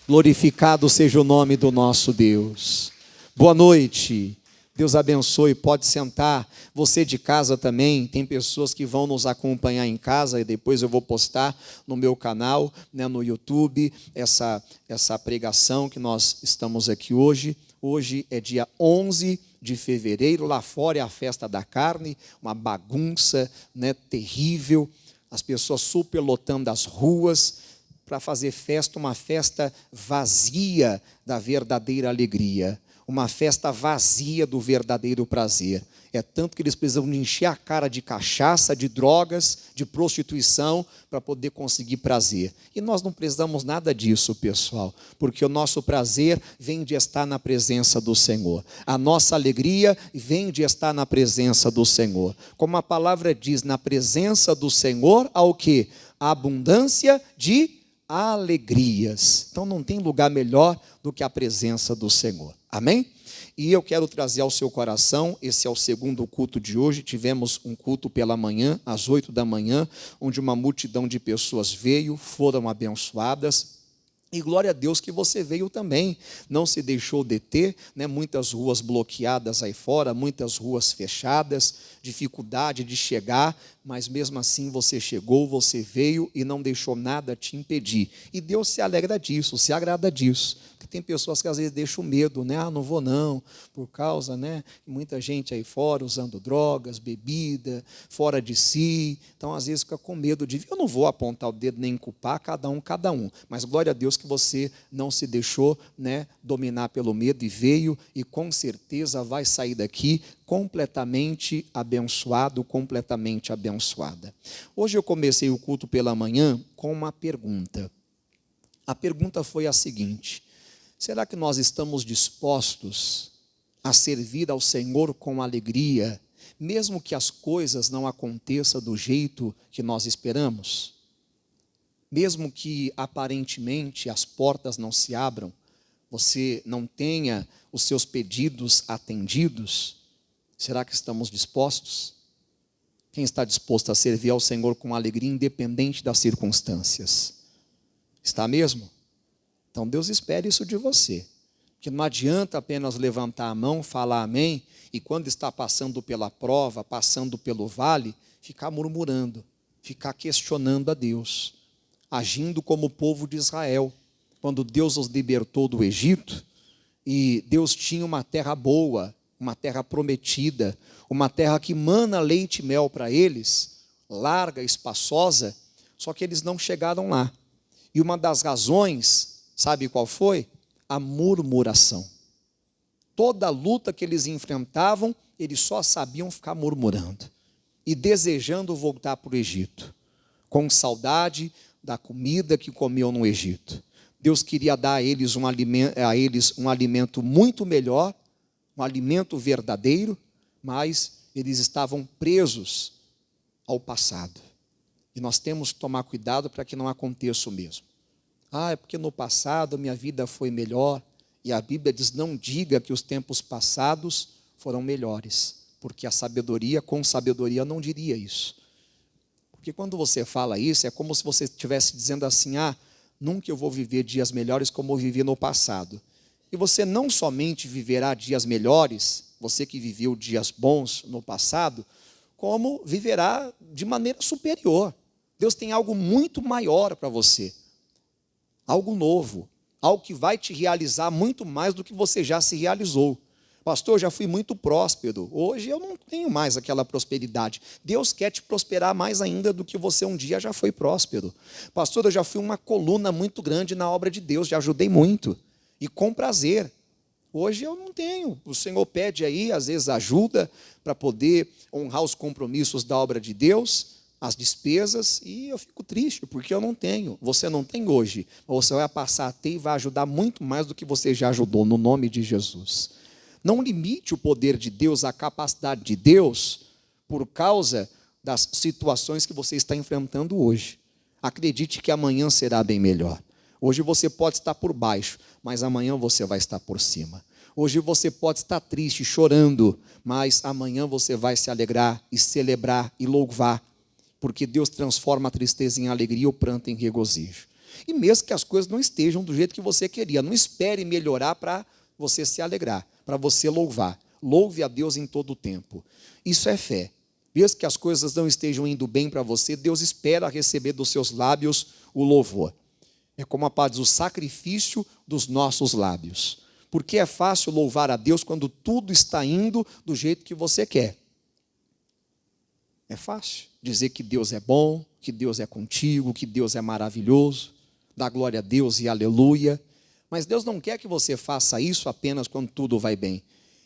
Glorificado seja o nome do nosso Deus. Boa noite. Deus abençoe. Pode sentar. Você de casa também. Tem pessoas que vão nos acompanhar em casa e depois eu vou postar no meu canal, no YouTube, essa pregação que nós estamos aqui hoje. Hoje é dia 11 de fevereiro. Lá fora é a festa da carne, uma bagunça, terrível. As pessoas superlotando as ruas para fazer festa, uma festa vazia da verdadeira alegria, uma festa vazia do verdadeiro prazer. É tanto que eles precisam encher a cara de cachaça, de drogas, de prostituição, para poder conseguir prazer. E nós não precisamos nada disso, pessoal, porque o nosso prazer vem de estar na presença do Senhor. A nossa alegria vem de estar na presença do Senhor. Como a palavra diz, na presença do Senhor, há o quê? A abundância de alegrias. Então não tem lugar melhor do que a presença do Senhor. Amém? E eu quero trazer ao seu coração, esse é o segundo culto de hoje. Tivemos um culto pela manhã, às 8 da manhã, onde uma multidão de pessoas veio, foram abençoadas. E glória a Deus que você veio também, não se deixou deter, muitas ruas bloqueadas aí fora, muitas ruas fechadas, dificuldade de chegar, mas mesmo assim você chegou, você veio e não deixou nada te impedir. E Deus se alegra disso, se agrada disso. Porque tem pessoas que às vezes deixam medo, não vou não, por causa, muita gente aí fora usando drogas, bebida, fora de si, então às vezes fica com medo de, eu não vou apontar o dedo nem culpar, cada um, mas glória a Deus que você não se deixou, dominar pelo medo e veio, e com certeza vai sair daqui completamente abençoado, completamente abençoada. Hoje eu comecei o culto pela manhã com uma pergunta. A pergunta foi a seguinte: será que nós estamos dispostos a servir ao Senhor com alegria, mesmo que as coisas não aconteçam do jeito que nós esperamos? Mesmo que aparentemente as portas não se abram, você não tenha os seus pedidos atendidos, será que estamos dispostos? Quem está disposto a servir ao Senhor com alegria, independente das circunstâncias? Está mesmo? Então Deus espera isso de você. Porque não adianta apenas levantar a mão, falar amém, e quando está passando pela prova, passando pelo vale, ficar murmurando, ficar questionando a Deus, agindo como o povo de Israel. Quando Deus os libertou do Egito, e Deus tinha uma terra boa, uma terra prometida, uma terra que mana leite e mel para eles, larga, espaçosa, só que eles não chegaram lá. E uma das razões, sabe qual foi? A murmuração. Toda a luta que eles enfrentavam, eles só sabiam ficar murmurando e desejando voltar para o Egito, com saudade da comida que comiam no Egito. Deus queria dar a eles um alimento muito melhor, um alimento verdadeiro, mas eles estavam presos ao passado. E nós temos que tomar cuidado para que não aconteça o mesmo. É porque no passado minha vida foi melhor. E a Bíblia diz, não diga que os tempos passados foram melhores, porque a sabedoria, com sabedoria, não diria isso. Porque quando você fala isso, é como se você estivesse dizendo assim, nunca eu vou viver dias melhores como eu vivi no passado. E você não somente viverá dias melhores, você que viveu dias bons no passado, como viverá de maneira superior. Deus tem algo muito maior para você, algo novo, algo que vai te realizar muito mais do que você já se realizou. Pastor, eu já fui muito próspero, hoje eu não tenho mais aquela prosperidade. Deus quer te prosperar mais ainda do que você um dia já foi próspero. Pastor, eu já fui uma coluna muito grande na obra de Deus, já ajudei muito, e com prazer. Hoje eu não tenho. O Senhor pede aí, às vezes, ajuda para poder honrar os compromissos da obra de Deus, as despesas, e eu fico triste, porque eu não tenho. Você não tem hoje, mas você vai passar a ter e vai ajudar muito mais do que você já ajudou, no nome de Jesus. Não limite o poder de Deus, a capacidade de Deus, por causa das situações que você está enfrentando hoje. Acredite que amanhã será bem melhor. Hoje você pode estar por baixo, mas amanhã você vai estar por cima. Hoje você pode estar triste, chorando, mas amanhã você vai se alegrar e celebrar e louvar, porque Deus transforma a tristeza em alegria e o pranto em regozijo. E mesmo que as coisas não estejam do jeito que você queria, não espere melhorar para você se alegrar, para você louvar. Louve a Deus em todo o tempo. Isso é fé. Mesmo que as coisas não estejam indo bem para você, Deus espera receber dos seus lábios o louvor. É como a paz, o sacrifício dos nossos lábios. Porque é fácil louvar a Deus quando tudo está indo do jeito que você quer. É fácil dizer que Deus é bom, que Deus é contigo, que Deus é maravilhoso, dar glória a Deus e aleluia. Mas Deus não quer que você faça isso apenas quando tudo vai bem.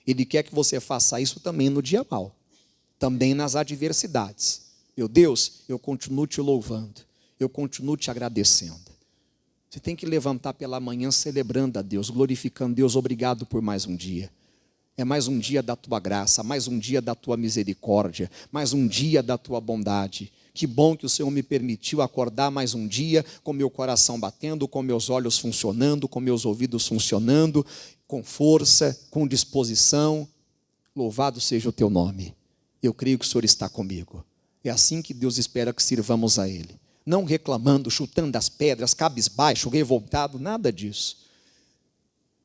Ele quer que você faça isso também no dia mau, também nas adversidades. Meu Deus, eu continuo te louvando, eu continuo te agradecendo. Você tem que levantar pela manhã celebrando a Deus, glorificando Deus, obrigado por mais um dia. É mais um dia da tua graça, mais um dia da tua misericórdia, mais um dia da tua bondade. Que bom que o Senhor me permitiu acordar mais um dia, com meu coração batendo, com meus olhos funcionando, com meus ouvidos funcionando, com força, com disposição. Louvado seja o teu nome. Eu creio que o Senhor está comigo. É assim que Deus espera que sirvamos a Ele. Não reclamando, chutando as pedras, cabisbaixo, revoltado, nada disso.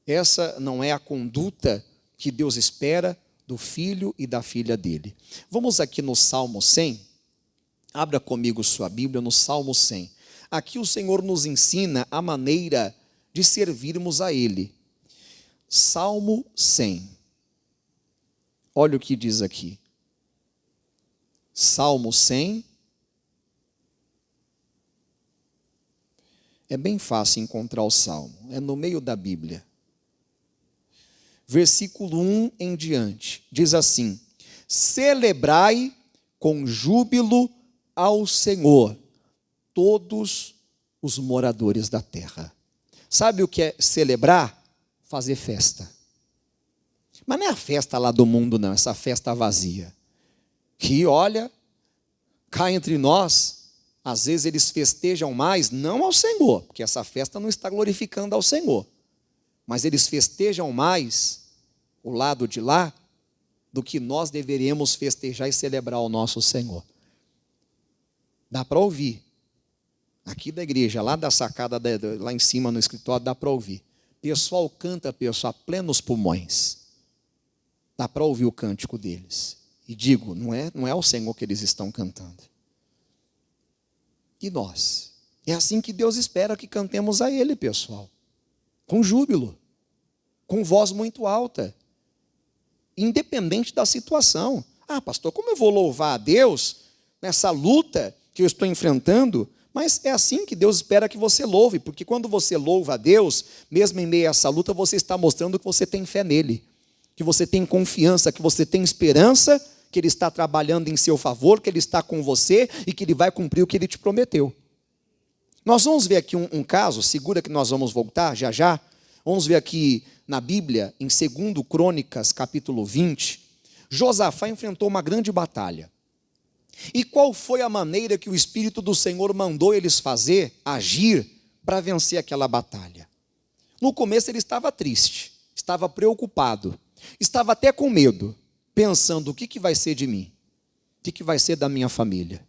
Essa não é a conduta que Deus espera do filho e da filha dele. Vamos aqui no Salmo 100. Abra comigo sua Bíblia no Salmo 100. Aqui o Senhor nos ensina a maneira de servirmos a Ele. Salmo 100. Olha o que diz aqui. Salmo 100. É bem fácil encontrar o Salmo. É no meio da Bíblia. Versículo 1 em diante. Diz assim: celebrai com júbilo ao Senhor todos os moradores da terra. Sabe o que é celebrar? Fazer festa. Mas não é a festa lá do mundo, não. Essa festa vazia. Que, olha, cá entre nós, às vezes eles festejam mais, não ao Senhor, porque essa festa não está glorificando ao Senhor. Mas eles festejam mais o lado de lá do que nós deveríamos festejar e celebrar o nosso Senhor. Dá para ouvir. Aqui da igreja, lá da sacada, lá em cima no escritório, dá para ouvir. Pessoal canta, pessoal, a plenos pulmões. Dá para ouvir o cântico deles. E digo, não é o Senhor que eles estão cantando. E nós? É assim que Deus espera que cantemos a Ele, pessoal. Com júbilo. Com voz muito alta. Independente da situação. Ah, pastor, como eu vou louvar a Deus nessa luta que eu estou enfrentando? Mas é assim que Deus espera que você louve, porque quando você louva a Deus, mesmo em meio a essa luta, você está mostrando que você tem fé nele, que você tem confiança, que você tem esperança, que Ele está trabalhando em seu favor, que Ele está com você e que Ele vai cumprir o que Ele te prometeu. Nós vamos ver aqui um caso, segura que nós vamos voltar já já. Vamos ver aqui na Bíblia, em 2 Crônicas, capítulo 20, Josafá enfrentou uma grande batalha. E qual foi a maneira que o Espírito do Senhor mandou eles fazer, agir, para vencer aquela batalha? No começo ele estava triste, estava preocupado, estava até com medo, pensando: o que vai ser de mim? O que vai ser da minha família?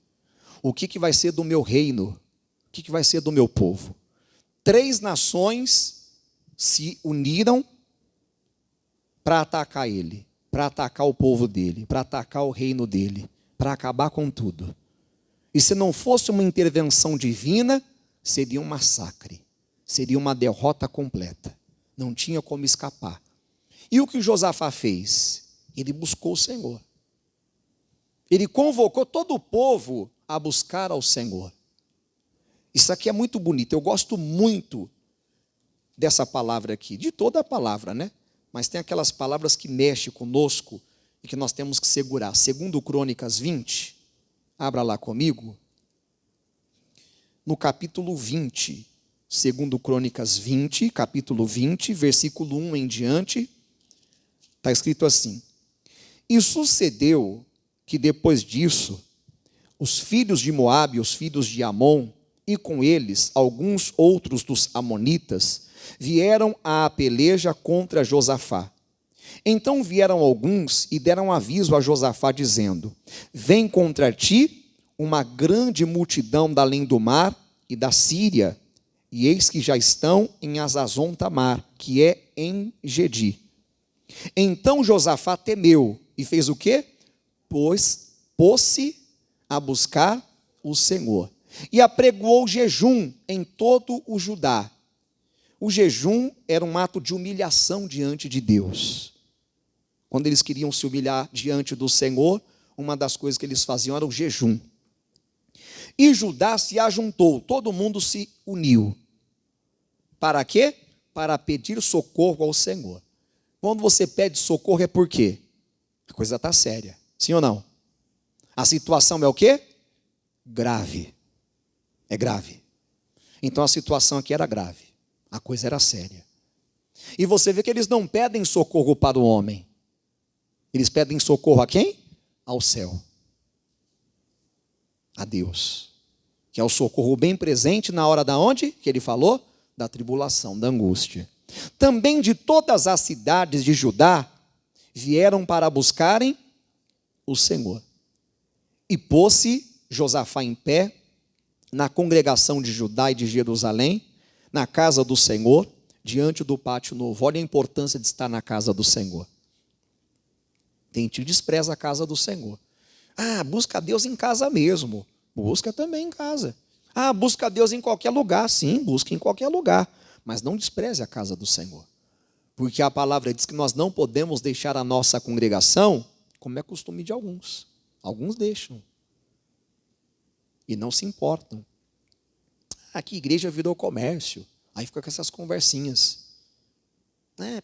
O que vai ser do meu reino? O que vai ser do meu povo? 3 nações se uniram para atacar ele, para atacar o povo dele, para atacar o reino dele, para acabar com tudo. E se não fosse uma intervenção divina, seria um massacre, seria uma derrota completa. Não tinha como escapar. E o que Josafá fez? Ele buscou o Senhor. Ele convocou todo o povo a buscar ao Senhor. Isso aqui é muito bonito. Eu gosto muito dessa palavra aqui, de toda a palavra, né? Mas tem aquelas palavras que mexem conosco e que nós temos que segurar. 2 Crônicas 20, abra lá comigo, no capítulo 20, 2 Crônicas 20, capítulo 20, versículo 1 em diante, está escrito assim: e sucedeu que depois disso, os filhos de Moabe, os filhos de Amon, e com eles alguns outros dos amonitas, vieram à peleja contra Josafá. Então vieram alguns e deram aviso a Josafá, dizendo: vem contra ti uma grande multidão da além do mar e da Síria, e eis que já estão em Hazazon Tamar, que é em Gedi. Então Josafá temeu e fez o quê? Pôs-se a buscar o Senhor e apregoou jejum em todo o Judá. O jejum era um ato de humilhação diante de Deus. Quando eles queriam se humilhar diante do Senhor, uma das coisas que eles faziam era o jejum. E Judá se ajuntou, todo mundo se uniu. Para quê? Para pedir socorro ao Senhor. Quando você pede socorro é por quê? A coisa está séria, sim ou não? A situação é o quê? Grave. É grave. Então a situação aqui era grave. A coisa era séria. E você vê que eles não pedem socorro para o homem. Eles pedem socorro a quem? Ao céu. A Deus. Que é o socorro bem presente na hora da onde? Que ele falou? Da tribulação, da angústia. Também de todas as cidades de Judá vieram para buscarem o Senhor. E pôs-se Josafá em pé na congregação de Judá e de Jerusalém, na casa do Senhor, diante do pátio novo. Olha a importância de estar na casa do Senhor. Tem gente que despreza a casa do Senhor. Ah, busca Deus em casa mesmo. Busca também em casa. Ah, busca Deus em qualquer lugar. Sim, busca em qualquer lugar. Mas não despreze a casa do Senhor. Porque a palavra diz que nós não podemos deixar a nossa congregação, como é costume de alguns. Alguns deixam. E não se importam. Aqui a igreja virou comércio. Aí fica com essas conversinhas.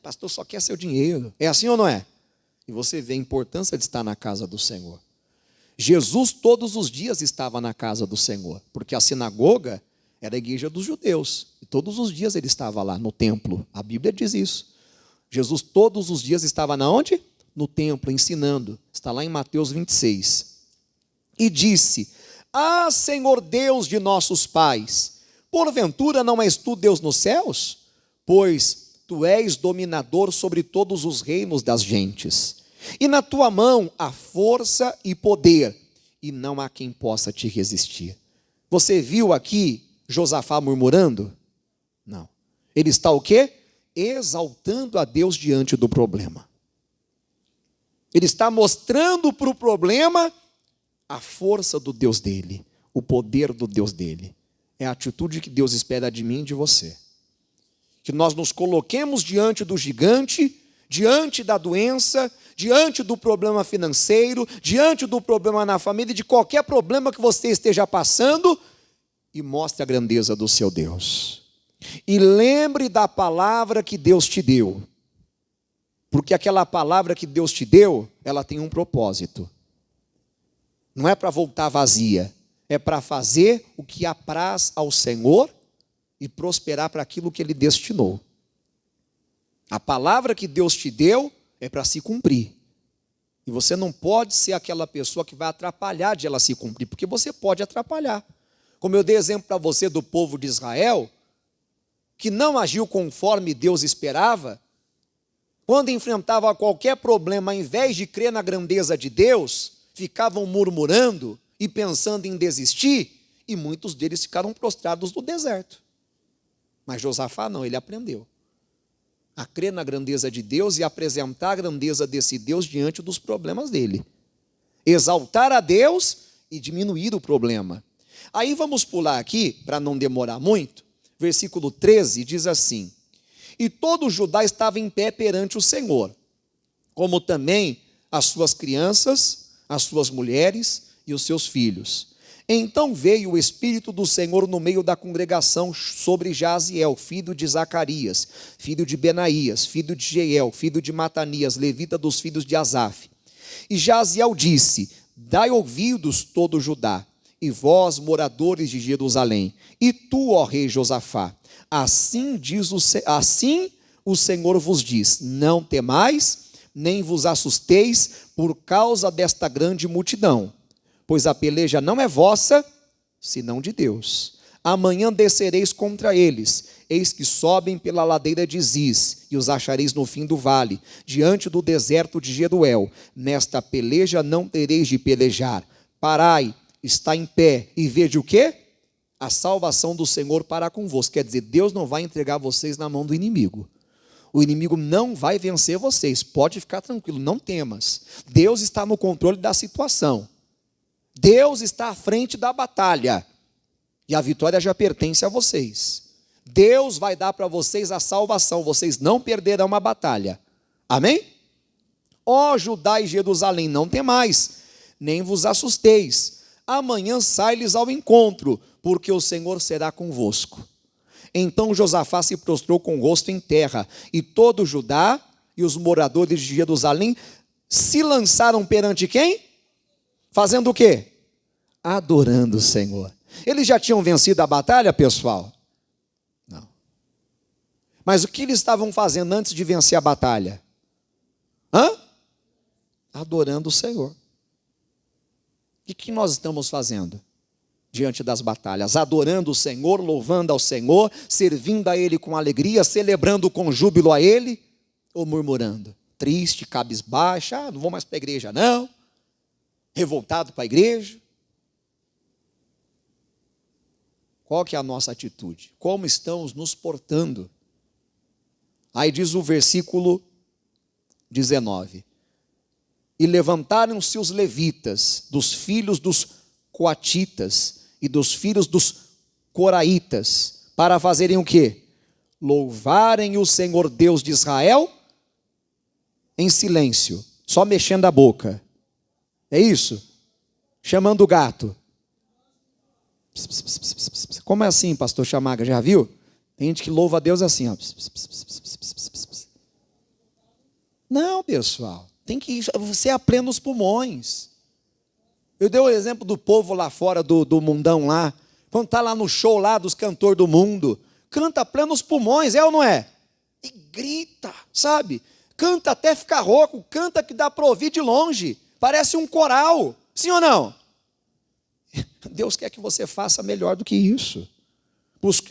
Pastor só quer seu dinheiro. É assim ou não é? E você vê a importância de estar na casa do Senhor. Jesus todos os dias estava na casa do Senhor, porque a sinagoga era a igreja dos judeus, e todos os dias ele estava lá no templo, a Bíblia diz isso. Jesus todos os dias estava na onde? No templo, ensinando, está lá em Mateus 26. E disse: Ah, Senhor Deus de nossos pais, porventura não és tu Deus nos céus? Pois tu és dominador sobre todos os reinos das gentes. E na tua mão há força e poder, e não há quem possa te resistir. Você viu aqui Josafá murmurando? Não. Ele está o quê? Exaltando a Deus diante do problema. Ele está mostrando para o problema a força do Deus dele, o poder do Deus dele. É a atitude que Deus espera de mim e de você. Que nós nos coloquemos diante do gigante, diante da doença, diante do problema financeiro, diante do problema na família, de qualquer problema que você esteja passando, e mostre a grandeza do seu Deus. E lembre da palavra que Deus te deu. Porque aquela palavra que Deus te deu, ela tem um propósito. Não é para voltar vazia, é para fazer o que apraz ao Senhor e prosperar para aquilo que Ele destinou. A palavra que Deus te deu é para se cumprir. E você não pode ser aquela pessoa que vai atrapalhar de ela se cumprir, porque você pode atrapalhar. Como eu dei exemplo para você do povo de Israel, que não agiu conforme Deus esperava, quando enfrentava qualquer problema, ao invés de crer na grandeza de Deus, ficavam murmurando e pensando em desistir, e muitos deles ficaram prostrados no deserto. Mas Josafá não, ele aprendeu a crer na grandeza de Deus e apresentar a grandeza desse Deus diante dos problemas dele. Exaltar a Deus e diminuir o problema. Aí vamos pular aqui, para não demorar muito, versículo 13 diz assim: E todo Judá estava em pé perante o Senhor, como também as suas crianças, as suas mulheres e os seus filhos. Então veio o Espírito do Senhor no meio da congregação sobre Jaziel, filho de Zacarias, filho de Benaías, filho de Jeiel, filho de Matanias, levita dos filhos de Asaf. E Jaziel disse: Dai ouvidos todo Judá, e vós, moradores de Jerusalém, e tu, ó rei Josafá, assim o Senhor vos diz: Não temais, nem vos assusteis por causa desta grande multidão, pois a peleja não é vossa, senão de Deus. Amanhã descereis contra eles, eis que sobem pela ladeira de Ziz, e os achareis no fim do vale, diante do deserto de Jeruel. Nesta peleja não tereis de pelejar. Parai, está em pé, e veja o quê? a salvação do Senhor para convosco. Quer dizer, Deus não vai entregar vocês na mão do inimigo. O inimigo não vai vencer vocês, pode ficar tranquilo, não temas. Deus está no controle da situação. Deus está à frente da batalha. E a vitória já pertence a vocês. Deus vai dar para vocês a salvação, vocês não perderão uma batalha. Amém? Ó Judá e Jerusalém, não temais, nem vos assusteis. Amanhã sai-lhes ao encontro, porque o Senhor será convosco. Então Josafá se prostrou com o rosto em terra, e todo Judá e os moradores de Jerusalém se lançaram perante quem? Fazendo o quê? Adorando o Senhor. Eles já tinham vencido a batalha, pessoal? Não. Mas o que eles estavam fazendo antes de vencer a batalha? Adorando o Senhor. O que nós estamos fazendo diante das batalhas? Adorando o Senhor, louvando ao Senhor, servindo a Ele com alegria, celebrando com júbilo a Ele, ou murmurando, triste, cabisbaixo, não vou mais para a igreja não, revoltado para a igreja. Qual que é a nossa atitude? Como estamos nos portando? Aí diz o versículo 19, e levantaram-se os levitas, dos filhos dos coatitas e dos filhos dos coraitas, para fazerem o quê? Louvarem o Senhor Deus de Israel em silêncio, só mexendo a boca. É isso? Chamando o gato. Como é assim, pastor Chamaga? Já viu? Tem gente que louva a Deus assim, ó. Não, pessoal. Tem que ser a plenos pulmões. Eu dei o exemplo do povo lá fora do mundão lá. Quando está lá no show lá dos cantores do mundo. Canta a plenos pulmões, é ou não é? E grita, sabe? Canta até ficar rouco. Canta que dá para ouvir de longe. Parece um coral. Sim ou não? Deus quer que você faça melhor do que isso.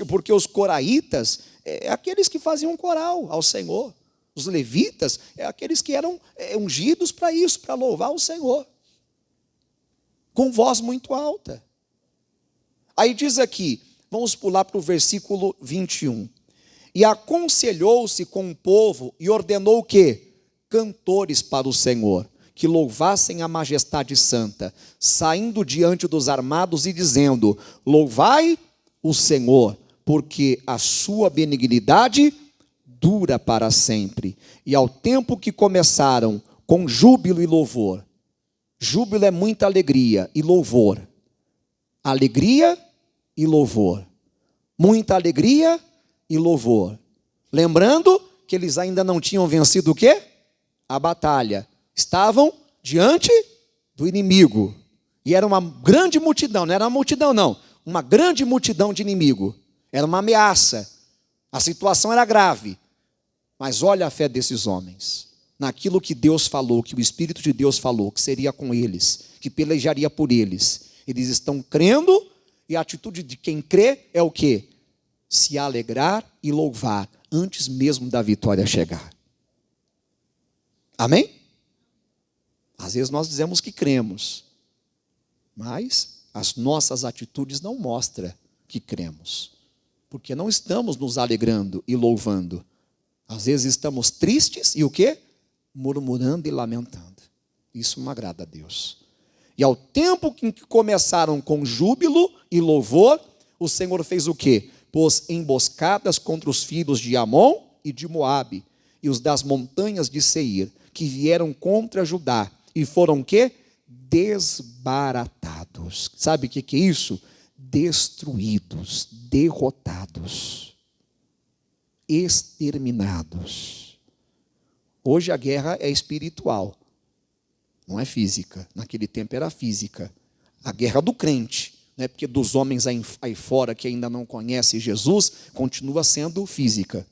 Porque os coraitas é aqueles que faziam um coral ao Senhor. Os levitas é aqueles que eram ungidos para isso, para louvar o Senhor. Com voz muito alta. Aí diz aqui, vamos pular para o versículo 21. E aconselhou-se com o povo e ordenou o quê? Cantores para o Senhor, que louvassem a majestade santa, saindo diante dos armados e dizendo, louvai o Senhor, porque a sua benignidade dura para sempre. E ao tempo que começaram com júbilo e louvor. Júbilo é muita alegria e louvor. Alegria e louvor. Muita alegria e louvor. Lembrando que eles ainda não tinham vencido o quê? A batalha. Estavam diante do inimigo. E era uma grande multidão, não era uma multidão não. Uma grande multidão de inimigo. Era uma ameaça. A situação era grave. Mas olha a fé desses homens, naquilo que Deus falou, que o Espírito de Deus falou, que seria com eles, que pelejaria por eles. Eles estão crendo, e a atitude de quem crê é o quê? Se alegrar e louvar, antes mesmo da vitória chegar. Amém? Às vezes nós dizemos que cremos, mas as nossas atitudes não mostram que cremos, porque não estamos nos alegrando e louvando. Às vezes estamos tristes e o quê? Murmurando e lamentando. Isso não agrada a Deus. E ao tempo em que começaram com júbilo e louvor, o Senhor fez o quê? Pôs emboscadas contra os filhos de Amon e de Moabe, e os das montanhas de Seir, que vieram contra Judá, e foram o quê? Desbaratados. Sabe o que é isso? Destruídos, derrotados. Exterminados. Hoje a guerra é espiritual, não é física. Naquele tempo era física. A guerra do crente, né? Porque dos homens aí fora que ainda não conhecem Jesus, continua sendo física.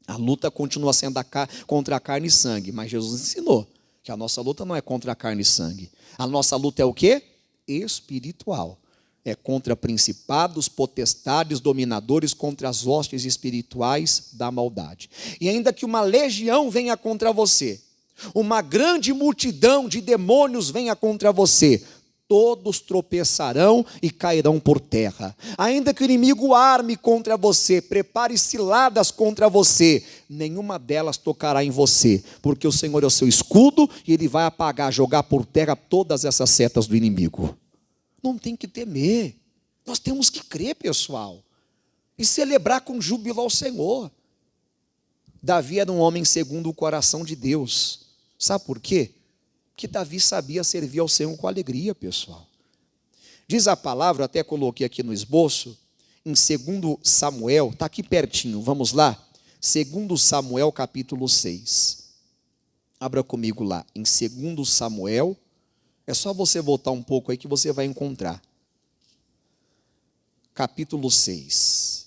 A luta continua sendo contra a carne e sangue, mas Jesus ensinou que a nossa luta não é contra a carne e sangue. A nossa luta é o quê? Espiritual. É contra principados, potestades, dominadores, contra as hostes espirituais da maldade. E ainda que uma legião venha contra você, uma grande multidão de demônios venha contra você, todos tropeçarão e cairão por terra. Ainda que o inimigo arme contra você, prepare ciladas contra você, nenhuma delas tocará em você, porque o Senhor é o seu escudo e Ele vai apagar, jogar por terra todas essas setas do inimigo. Não tem que temer, nós temos que crer, pessoal, e celebrar com júbilo ao Senhor. Davi era um homem segundo o coração de Deus. Sabe por quê? Porque Davi sabia servir ao Senhor com alegria, pessoal. Diz a palavra, até coloquei aqui no esboço, em 2 Samuel, está aqui pertinho, vamos lá? 2 Samuel capítulo 6. Abra comigo lá, em 2 Samuel, é só você voltar um pouco aí que você vai encontrar. Capítulo 6.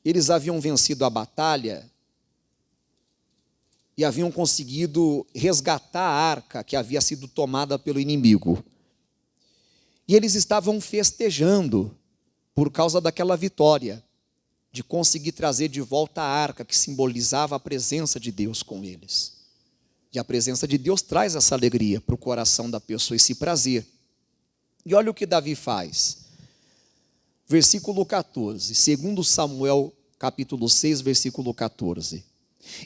Eles haviam vencido a batalha e haviam conseguido resgatar a arca que havia sido tomada pelo inimigo. E eles estavam festejando por causa daquela vitória, de conseguir trazer de volta a arca que simbolizava a presença de Deus com eles. E a presença de Deus traz essa alegria para o coração da pessoa, esse prazer. E olha o que Davi faz. Versículo 14, 2 Samuel capítulo 6, versículo 14.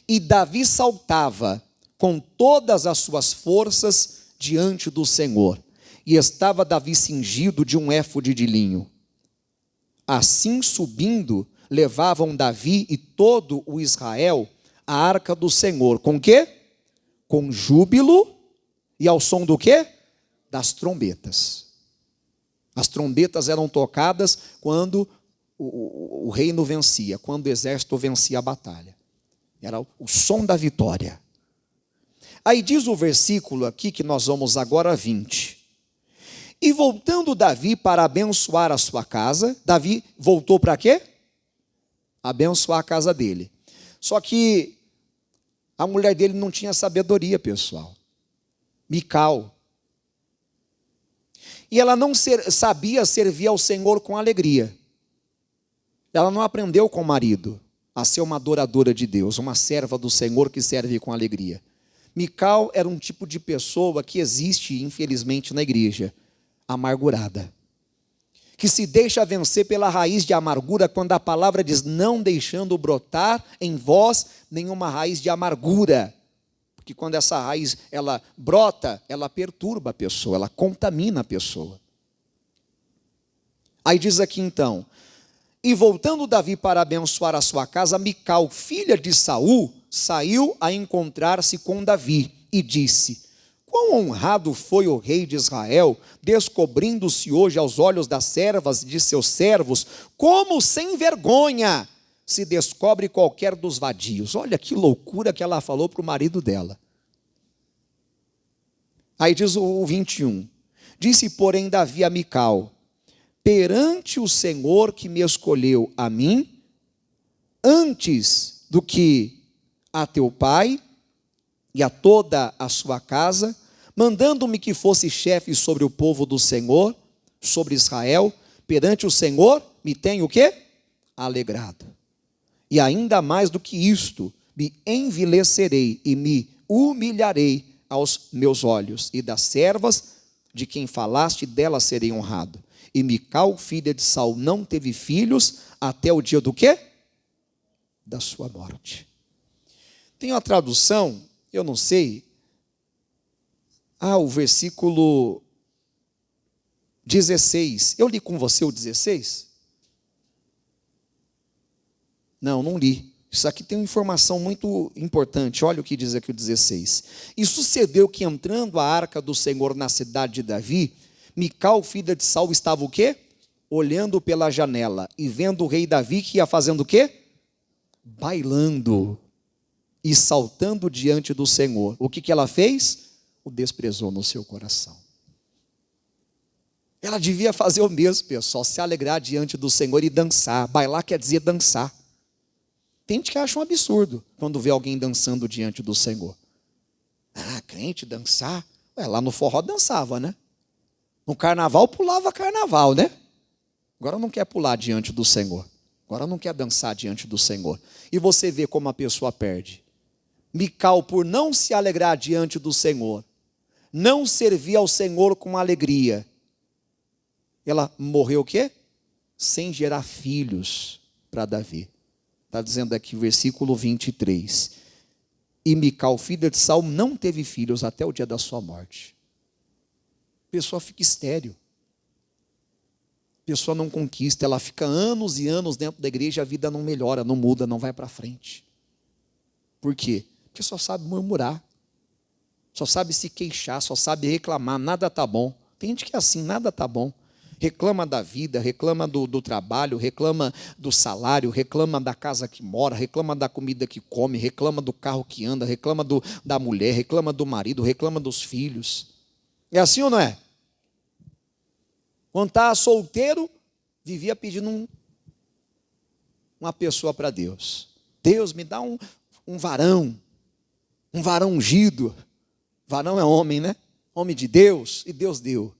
E Davi saltava com todas as suas forças diante do Senhor, e estava Davi cingido de um éfode de linho. Assim subindo, levavam Davi e todo o Israel a arca do Senhor. Com quê? Com júbilo e ao som do quê? Das trombetas. As trombetas eram tocadas quando o reino vencia, quando o exército vencia a batalha. Era o som da vitória. Aí diz o versículo aqui, que nós vamos agora 20. E voltando Davi para abençoar a sua casa, Davi voltou para quê? Abençoar a casa dele. Só que a mulher dele não tinha sabedoria, pessoal. Mical. E ela não sabia servir ao Senhor com alegria. Ela não aprendeu com o marido a ser uma adoradora de Deus, uma serva do Senhor que serve com alegria. Mical era um tipo de pessoa que existe, infelizmente, na igreja, amargurada, que se deixa vencer pela raiz de amargura, quando a palavra diz, não deixando brotar em vós nenhuma raiz de amargura, porque quando essa raiz, ela brota, ela perturba a pessoa, ela contamina a pessoa. Aí diz aqui então, e voltando Davi para abençoar a sua casa, Mical, filha de Saul, saiu a encontrar-se com Davi e disse, quão honrado foi o rei de Israel, descobrindo-se hoje aos olhos das servas de seus servos, como sem vergonha se descobre qualquer dos vadios. Olha que loucura que ela falou para o marido dela. Aí diz o 21, disse porém Davi a Mical, perante o Senhor que me escolheu a mim, antes do que a teu pai e a toda a sua casa, mandando-me que fosse chefe sobre o povo do Senhor, sobre Israel, perante o Senhor, me tem o quê? Alegrado. E ainda mais do que isto, me envilecerei e me humilharei aos meus olhos, e das servas de quem falaste, delas serei honrado. E Mical, filha de Saul, não teve filhos até o dia do quê? Da sua morte. Tem uma tradução, eu não sei, o versículo 16, eu li com você o 16? Não li. Isso aqui tem uma informação muito importante, olha o que diz aqui o 16. E sucedeu que entrando a arca do Senhor na cidade de Davi, Mical, filha de Saul, estava o quê? Olhando pela janela e vendo o rei Davi que ia fazendo o quê? Bailando e saltando diante do Senhor. O que ela fez? O desprezou no seu coração. Ela devia fazer o mesmo, pessoal, se alegrar diante do Senhor e dançar. Bailar quer dizer dançar. Tem gente que acha um absurdo quando vê alguém dançando diante do Senhor. Crente dançar? Lá no forró dançava, né? No carnaval pulava carnaval, né? Agora não quer pular diante do Senhor. Agora não quer dançar diante do Senhor. E você vê como a pessoa perde. Mical, por não se alegrar diante do Senhor, não servia ao Senhor com alegria. Ela morreu o quê? Sem gerar filhos para Davi. Está dizendo aqui o versículo 23. E Mical, filha de Saul, não teve filhos até o dia da sua morte. A pessoa fica estéril. A pessoa não conquista, ela fica anos e anos dentro da igreja, a vida não melhora, não muda, não vai para frente. Por quê? Porque só sabe murmurar, só sabe se queixar, só sabe reclamar, nada está bom. Tem gente que é assim, nada está bom. Reclama da vida, reclama do trabalho, reclama do salário, reclama da casa que mora, reclama da comida que come, reclama do carro que anda, reclama da mulher, reclama do marido, reclama dos filhos. É assim ou não é? Quando estava solteiro, vivia pedindo uma pessoa para Deus. Deus, me dá um varão ungido. Varão é homem, né? Homem de Deus, e Deus deu.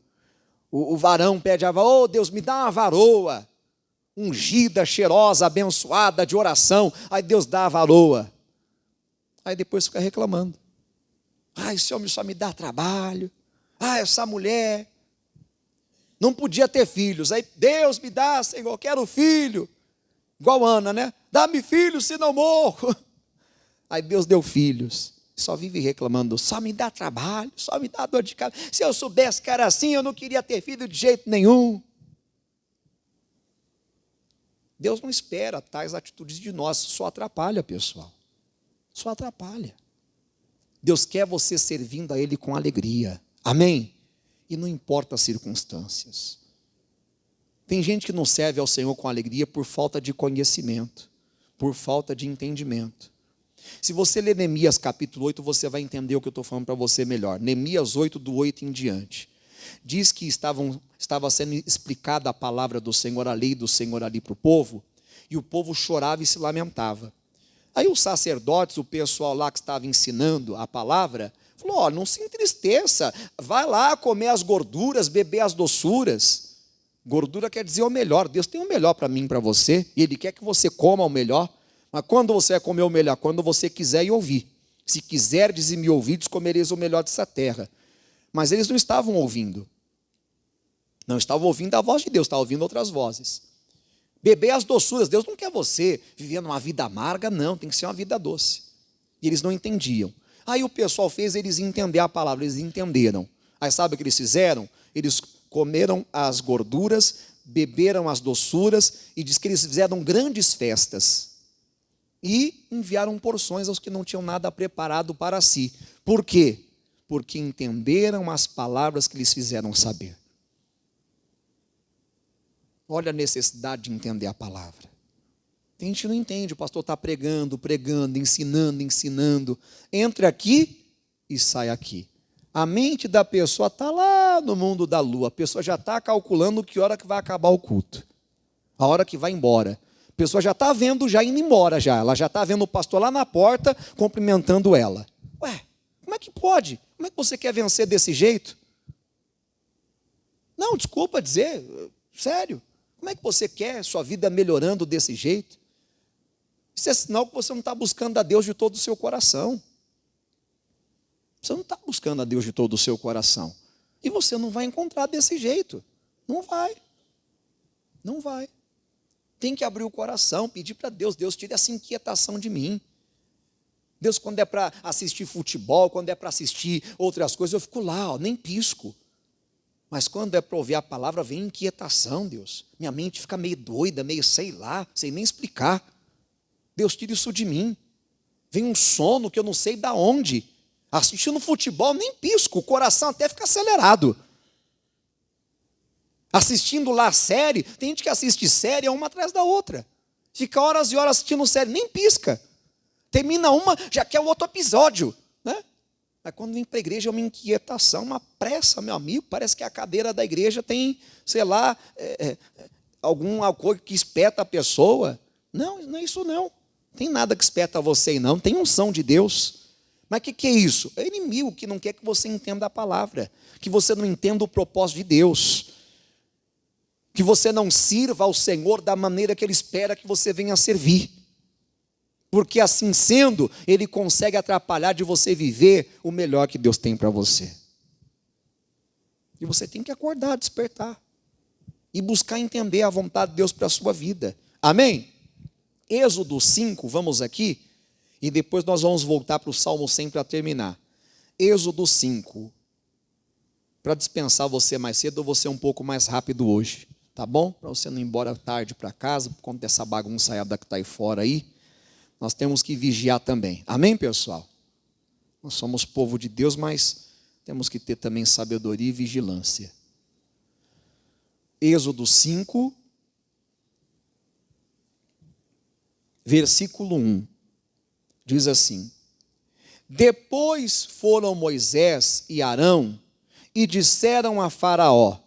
O varão pede a varoa, oh Deus, me dá uma varoa, ungida, cheirosa, abençoada, de oração. Aí Deus dá a varoa. Aí depois fica reclamando. Esse homem só me dá trabalho. Essa mulher não podia ter filhos. Aí Deus me dá, Senhor, eu quero filho. Igual Ana, né? Dá-me filho, senão morro. Aí Deus deu filhos. Só vive reclamando, só me dá trabalho, só me dá dor de cabeça. Se eu soubesse que era assim, eu não queria ter filho de jeito nenhum. Deus não espera tais atitudes de nós, só atrapalha, pessoal. Só atrapalha. Deus quer você servindo a Ele com alegria. Amém? E não importa as circunstâncias. Tem gente que não serve ao Senhor com alegria por falta de conhecimento, por falta de entendimento. Se você ler Neemias capítulo 8, você vai entender o que eu estou falando para você melhor. Neemias 8, do 8 em diante. Diz que estava sendo explicada a palavra do Senhor, a lei do Senhor ali para o povo, e o povo chorava e se lamentava. Aí os sacerdotes, o pessoal lá que estava ensinando a palavra, falou, não se entristeça, vai lá comer as gorduras, beber as doçuras. Gordura quer dizer o melhor, Deus tem o melhor para mim e para você, e Ele quer que você coma o melhor. Mas quando você vai comer o melhor? Quando você quiser e ouvir. Se quiserdes e me ouvides, comereis o melhor dessa terra. Mas eles não estavam ouvindo. Não estavam ouvindo a voz de Deus, estavam ouvindo outras vozes. Beber as doçuras. Deus não quer você vivendo uma vida amarga, não. Tem que ser uma vida doce. E eles não entendiam. Aí o pessoal fez eles entender a palavra, eles entenderam. Aí sabe o que eles fizeram? Eles comeram as gorduras, beberam as doçuras, e diz que eles fizeram grandes festas. E enviaram porções aos que não tinham nada preparado para si. Por quê? Porque entenderam as palavras que lhes fizeram saber. Olha a necessidade de entender a palavra. Tem gente que não entende, o pastor está pregando, ensinando. Entra aqui e sai aqui. A mente da pessoa está lá no mundo da lua. A pessoa já está calculando que hora que vai acabar o culto. A hora que vai embora. A pessoa já está vendo, já indo embora já. Ela já está vendo o pastor lá na porta, cumprimentando ela. Ué, como é que pode? Como é que você quer vencer desse jeito? Não, desculpa dizer, sério. Como é que você quer sua vida melhorando desse jeito? Isso é sinal que você não está buscando a Deus de todo o seu coração. Você não está buscando a Deus de todo o seu coração. E você não vai encontrar desse jeito. Não vai. Não vai. Tem que abrir o coração, pedir para Deus, Deus tire essa inquietação de mim. Deus, quando é para assistir futebol, quando é para assistir outras coisas, eu fico lá, nem pisco. Mas quando é para ouvir a palavra, vem inquietação, Deus. Minha mente fica meio doida, meio sei lá, sem nem explicar. Deus, tira isso de mim. Vem um sono que eu não sei de onde. Assistindo futebol, nem pisco, o coração até fica acelerado. Assistindo lá a série, tem gente que assiste série uma atrás da outra. Fica horas e horas assistindo série, nem pisca. Termina uma, já quer o outro episódio, né? Mas quando vem para a igreja é uma inquietação, uma pressa, meu amigo. Parece que a cadeira da igreja tem, sei lá, alguma coisa que espeta a pessoa. Não, não é isso não. Tem nada que espeta você não. Tem unção de Deus. Mas o que é isso? É o inimigo que não quer que você entenda a palavra. Que você não entenda o propósito de Deus. Que você não sirva ao Senhor da maneira que Ele espera que você venha a servir. Porque assim sendo, Ele consegue atrapalhar de você viver o melhor que Deus tem para você. E você tem que acordar, despertar. E buscar entender a vontade de Deus para a sua vida. Amém? Êxodo 5, vamos aqui. E depois nós vamos voltar para o Salmo 100 para terminar. Êxodo 5. Para dispensar você mais cedo, eu vou ser um pouco mais rápido hoje. Tá bom? Para você não ir embora tarde para casa, por conta dessa bagunçaiada que está aí fora aí. Nós temos que vigiar também. Amém, pessoal? Nós somos povo de Deus, mas temos que ter também sabedoria e vigilância. Êxodo 5, versículo 1. Diz assim: Depois foram Moisés e Arão e disseram a Faraó: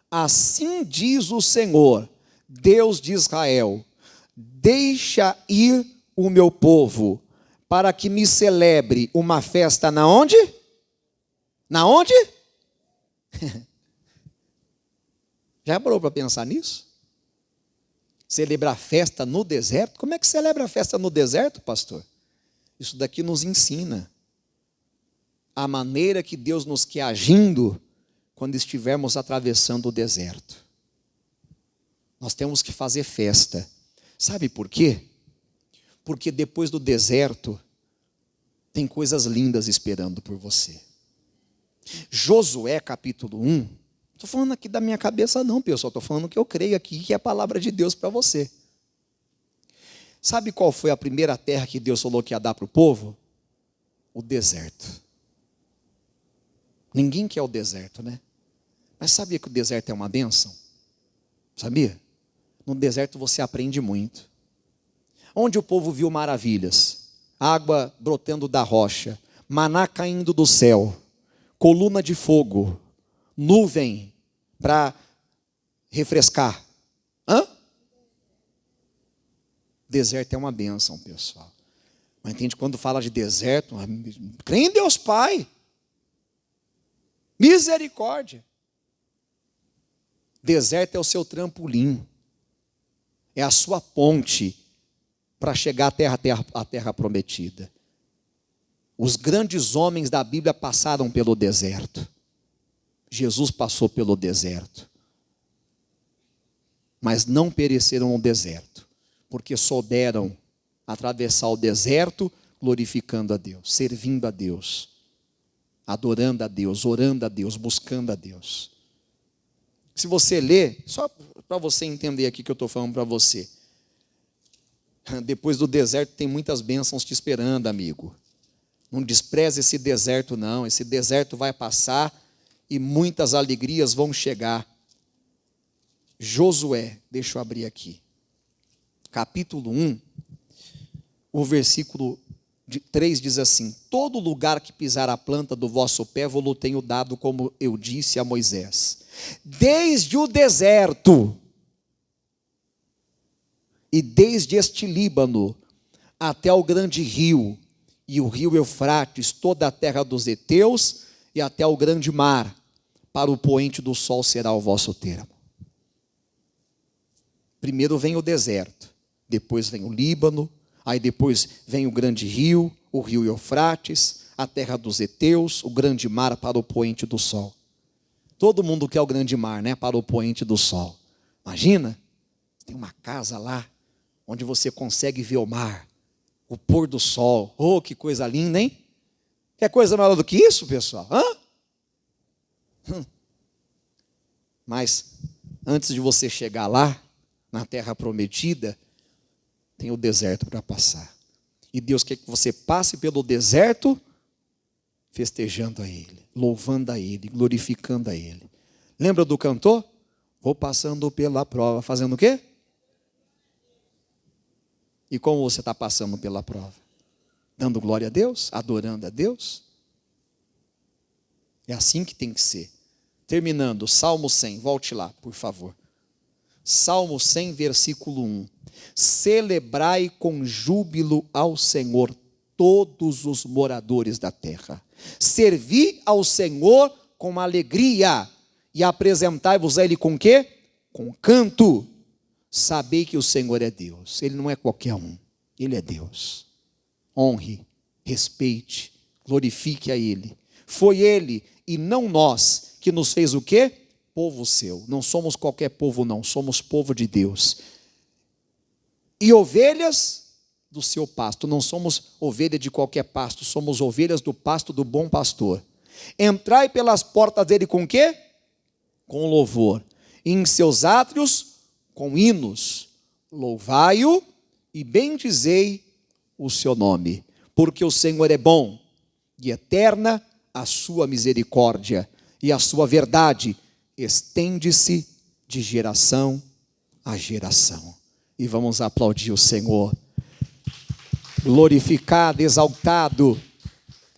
Assim diz o Senhor, Deus de Israel: Deixa ir o meu povo, para que me celebre uma festa na onde? Na onde? Já parou para pensar nisso? Celebrar festa no deserto? Como é que celebra a festa no deserto, pastor? Isso daqui nos ensina a maneira que Deus nos quer agindo quando estivermos atravessando o deserto. Nós temos que fazer festa. Sabe por quê? Porque depois do deserto tem coisas lindas esperando por você. Josué capítulo 1, não estou falando aqui da minha cabeça não, pessoal, estou falando que eu creio aqui que é a palavra de Deus para você. Sabe qual foi a primeira terra que Deus falou que ia dar para o povo? O deserto. Ninguém quer o deserto, né? Mas sabia que o deserto é uma bênção? Sabia? No deserto você aprende muito. Onde o povo viu maravilhas, água brotando da rocha, maná caindo do céu, coluna de fogo, nuvem para refrescar. Deserto é uma bênção, pessoal. Mas entende, quando fala de deserto, crê em Deus Pai. Misericórdia. Deserto é o seu trampolim. É a sua ponte para chegar à terra prometida. Os grandes homens da Bíblia passaram pelo deserto. Jesus passou pelo deserto. Mas não pereceram no deserto, porque souberam atravessar o deserto glorificando a Deus, servindo a Deus, adorando a Deus, orando a Deus, buscando a Deus. Se você ler, só para você entender aqui que eu estou falando para você, depois do deserto tem muitas bênçãos te esperando, amigo. Não despreze esse deserto não, esse deserto vai passar e muitas alegrias vão chegar. Josué, deixa eu abrir aqui, capítulo 1, o versículo 3 diz assim: Todo lugar que pisar a planta do vosso pé, vou-lo tenho dado, como eu disse a Moisés. Desde o deserto, e desde este Líbano, até o grande rio, e o rio Eufrates, toda a terra dos heteus, e até o grande mar, para o poente do sol será o vosso termo. Primeiro vem o deserto, depois vem o Líbano, aí depois vem o grande rio, o rio Eufrates, a terra dos heteus, o grande mar para o poente do sol. Todo mundo quer o grande mar, né? Para o poente do sol. Imagina, tem uma casa lá, onde você consegue ver o mar, o pôr do sol. Oh, que coisa linda, hein? Quer coisa maior do que isso, pessoal? Mas, antes de você chegar lá, na terra prometida, tem o deserto para passar. E Deus quer que você passe pelo deserto, festejando a Ele, louvando a Ele, glorificando a Ele. Lembra do cantor? Vou passando pela prova, fazendo o quê? E como você está passando pela prova? Dando glória a Deus? Adorando a Deus? É assim que tem que ser. Terminando, Salmo 100, volte lá, por favor. Salmo 100, versículo 1. Celebrai com júbilo ao Senhor todos os moradores da terra. Servi ao Senhor com alegria e apresentai-vos a Ele com quê? Com canto. Sabei que o Senhor é Deus. Ele não é qualquer um. Ele é Deus. Honre, respeite, glorifique a Ele. Foi Ele e não nós que nos fez o quê? Povo seu. Não somos qualquer povo não, somos povo de Deus. E ovelhas do seu pasto. Não somos ovelha de qualquer pasto, somos ovelhas do pasto do bom pastor. Entrai pelas portas dele com quê? Com louvor. E em seus átrios com hinos. Louvai-o e bendizei o seu nome. Porque o Senhor é bom e eterna a sua misericórdia, e a sua verdade estende-se de geração a geração. E vamos aplaudir o Senhor. Glorificado, exaltado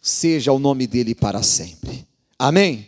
seja o nome dele para sempre. Amém?